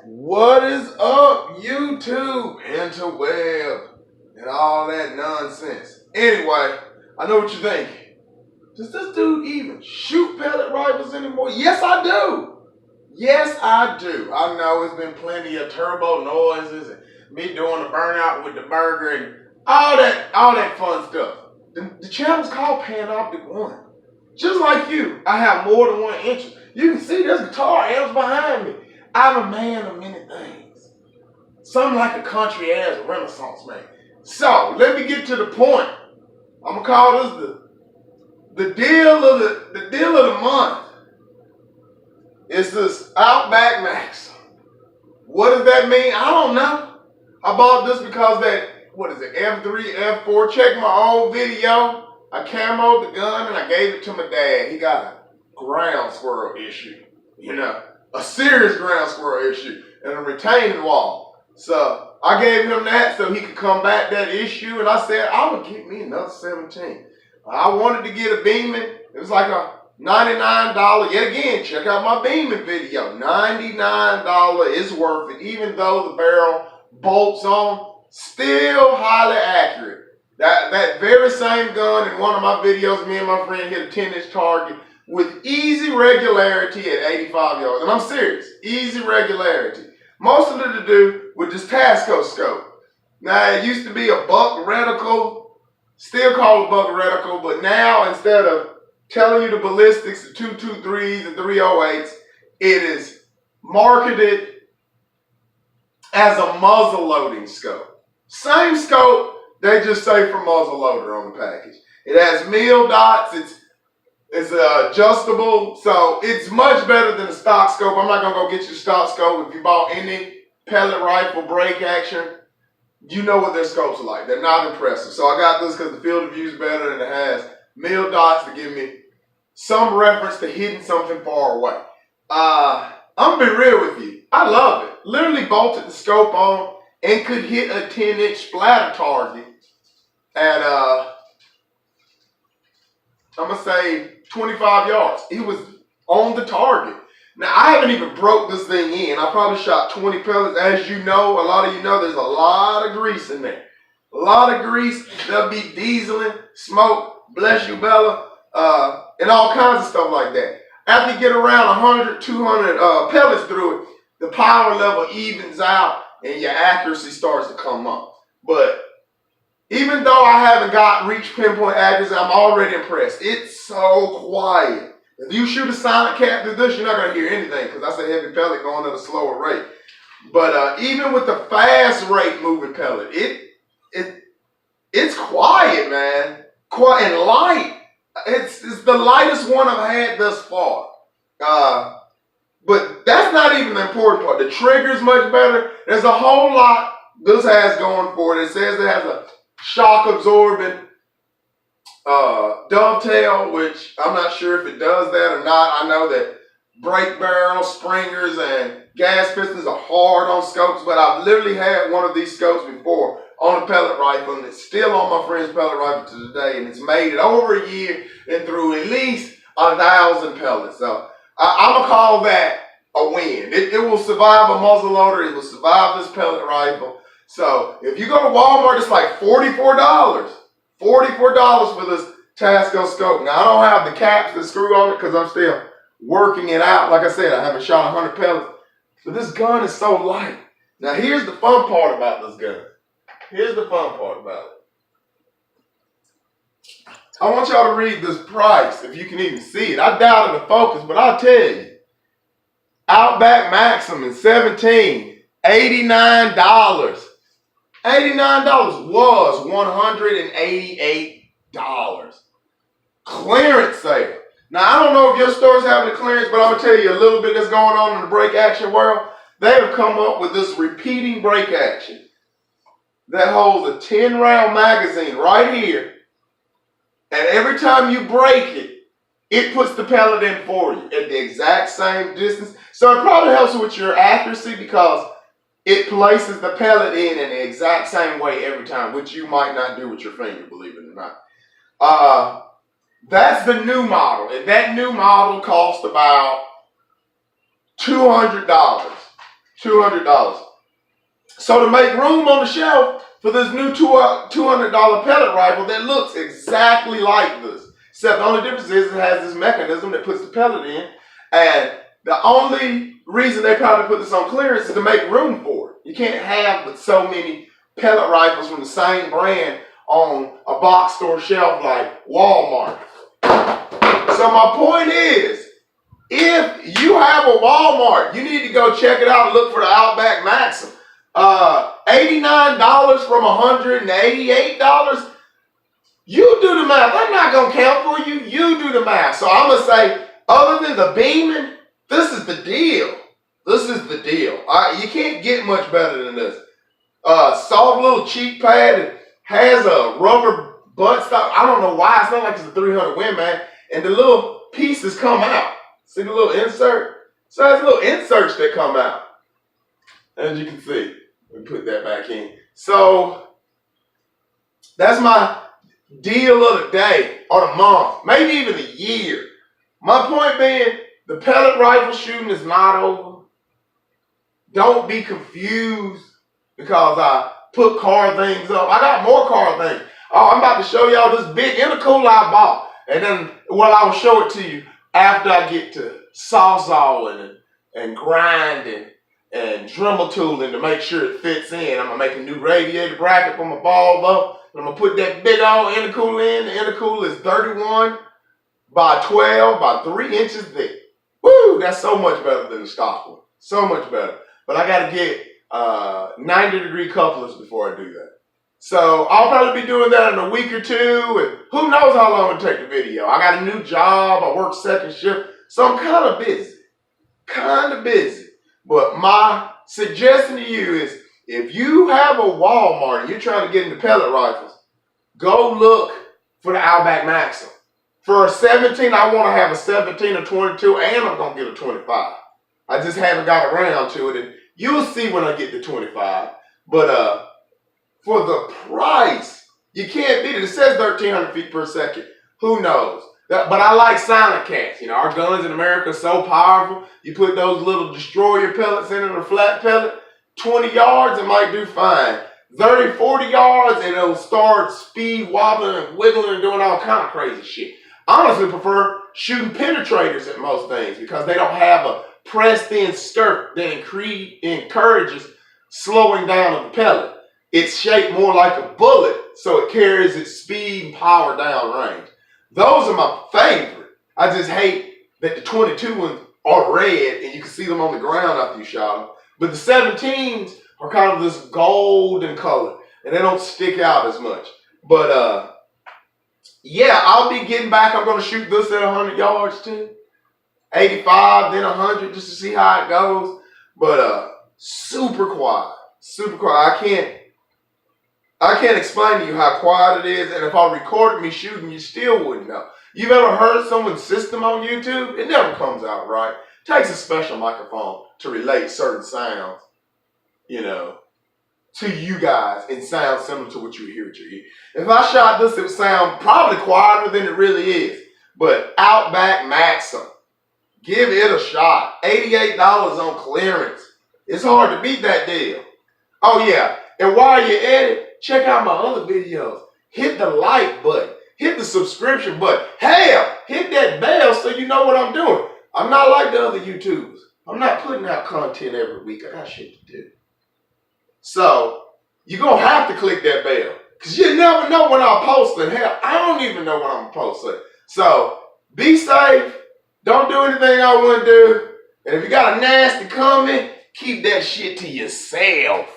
What is up, YouTube, interweb, and all that nonsense? Anyway, I know what you're thinking. Does this dude even shoot pellet rifles anymore? Yes, I do. Yes, I do. I know it's been plenty of turbo noises and me doing the burnout with the burger and all that fun stuff. The channel's called Panoptic One. Just like you, I have more than one interest. You can see there's guitar amps behind me. I'm a man of many things. Some like a country ass Renaissance man. So let me get to the point. I'm gonna call this the deal of the month. It's this Outback maxxim. What does that mean? I don't know. I bought this because what is it, F3, F4? Check my old video. I camoed the gun and I gave it to my dad. He got a ground squirrel issue. A serious ground squirrel issue and a retaining wall. So I gave him that so he could combat that issue. And I said, I'm going to get me another 17. I wanted to get a Beeman. It was like a $99. Yet again, check out my Beeman video. $99 is worth it. Even though the barrel bolts on, still highly accurate. That very same gun in one of my videos, me and my friend hit a 10-inch target with easy regularity at 85 yards. And I'm serious, easy regularity. Most of it to do with this Tasco scope. Now, it used to be a buck reticle, still called a buck reticle, but now instead of telling you the ballistics, the 223s and 308s, it is marketed as a muzzle loading scope. Same scope, they just say for muzzle loader on the package. It has mil dots, it's adjustable, so it's much better than a stock scope. I'm not gonna go get you a stock scope. If you bought any pellet rifle break action, you know what their scopes are like. They're not impressive. So I got this because the field of view is better and it has mil dots to give me some reference to hitting something far away. I'm gonna be real with you. I love it. Literally bolted the scope on and could hit a 10-inch splatter target at I'm gonna say 25 yards. It was on the target. Now I haven't even broke this thing in. I probably shot 20 pellets. As you know, a lot of you know, there's a lot of grease in there. A lot of grease. There'll be dieseling, smoke, bless you Bella, and all kinds of stuff like that. After you get around 100, 200 pellets through it, the power level evens out and your accuracy starts to come up. But even though I haven't reached pinpoint accuracy, I'm already impressed. It's so quiet. If you shoot a silent cap through this, you're not going to hear anything because that's a heavy pellet going at a slower rate. But even with the fast rate moving pellet, it's quiet, man. Quiet and light. It's the lightest one I've had thus far. But that's not even the important part. The trigger's much better. There's a whole lot this has going for it. It says it has a shock absorbing dovetail, which I'm not sure if it does that or not. I know that brake barrels, springers, and gas pistons are hard on scopes, but I've literally had one of these scopes before on a pellet rifle, and it's still on my friend's pellet rifle to today, and it's made it over a year and through at least 1,000 pellets. So I'm gonna call that a win. It will survive a muzzle loader. It will survive this pellet rifle. So if you go to Walmart, it's like $44. $44 for this Tasco scope. Now I don't have the caps that screw on it because I'm still working it out. Like I said, I haven't shot 100 pellets. But this gun is so light. Now here's the fun part about this gun. Here's the fun part about it. I want y'all to read this price, if you can even see it. I doubt it'll focus, but I'll tell you. Outback maxxim in 17, $89. $89 was $188. Clearance sale. Now, I don't know if your store's having a clearance, but I'm going to tell you a little bit that's going on in the break action world. They have come up with this repeating break action that holds a 10-round magazine right here. And every time you break it, it puts the pellet in for you at the exact same distance. So it probably helps with your accuracy because it places the pellet in the exact same way every time, which you might not do with your finger, believe it or not. That's the new model. And that new model cost about $200. $200. So to make room on the shelf for this new $200 pellet rifle that looks exactly like this, except the only difference is it has this mechanism that puts the pellet in, and the only reason they probably put this on clearance is to make room for it. You can't have but so many pellet rifles from the same brand on a box store shelf like Wal-Mart. So my point is, if you have a Wal-Mart, you need to go check it out and look for the Outback Maxxim. $89 from $188. You do the math. I'm not going to count for you. You do the math. So I'm going to say, other than the beaming, this is the deal. This is the deal. You can't get much better than this. Soft little cheek pad. It has a rubber buttstock. I don't know why. It's not like it's a 300 Win Man. And the little pieces come out. See the little insert? So there's little inserts that come out. As you can see. Let me put that back in. So that's my deal of the day or the month, maybe even the year. My point being, the pellet rifle shooting is not over. Don't be confused because I put car things up. I got more car things. Oh, I'm about to show y'all this big intercooler I bought. And then, well, I will show it to you after I get to sawzalling and grinding and Dremel tooling to make sure it fits in. I'm going to make a new radiator bracket for my bulb up. I'm going to put that big old intercooler in. The intercooler is 31 by 12 by 3 inches thick. Woo! That's so much better than the stock one. So much better. But I got to get 90-degree couplers before I do that. So I'll probably be doing that in a week or two. And who knows how long it'll take the video. I got a new job. I work second shift. So I'm kind of busy. But my suggestion to you is, if you have a Wal-Mart and you're trying to get into pellet rifles, go look for the Outback Maxxim. For a 17, I want to have a 17 or 22, and I'm going to get a 25. I just haven't got around to it, and you'll see when I get to 25. But for the price, you can't beat it. It says 1,300 feet per second. Who knows? But I like silent cats. You know, our guns in America are so powerful. You put those little destroyer pellets in a flat pellet, 20 yards, it might do fine. 30, 40 yards, and it'll start speed wobbling and wiggling and doing all kind of crazy shit. I honestly prefer shooting penetrators at most things because they don't have a pressed-in skirt that encourages slowing down of the pellet. It's shaped more like a bullet, so it carries its speed and power down range. Those are my favorite. I just hate that the 22 ones are red and you can see them on the ground after you shot them. But the 17s are kind of this golden color and they don't stick out as much. But yeah, I'll be getting back. I'm going to shoot this at 100 yards too. 85, then 100 just to see how it goes. But super quiet. Super quiet. I can't explain to you how quiet it is, and if I recorded me shooting, you still wouldn't know. You've ever heard someone's system on YouTube? It never comes out right. It takes a special microphone to relate certain sounds, you know, to you guys and sound similar to what you hear at your ear. If I shot this, it would sound probably quieter than it really is. But Outback Maxxim, give it a shot. $88 on clearance. It's hard to beat that deal. Oh yeah, and while you're at it, check out my other videos. Hit the like button. Hit the subscription button. Hell, hit that bell so you know what I'm doing. I'm not like the other YouTubers. I'm not putting out content every week. I got shit to do. So, you're going to have to click that bell. Because you never know when I'll post it. Hell, I don't even know when I'm going to post it. So, be safe. Don't do anything I wouldn't do. And if you got a nasty comment, keep that shit to yourself.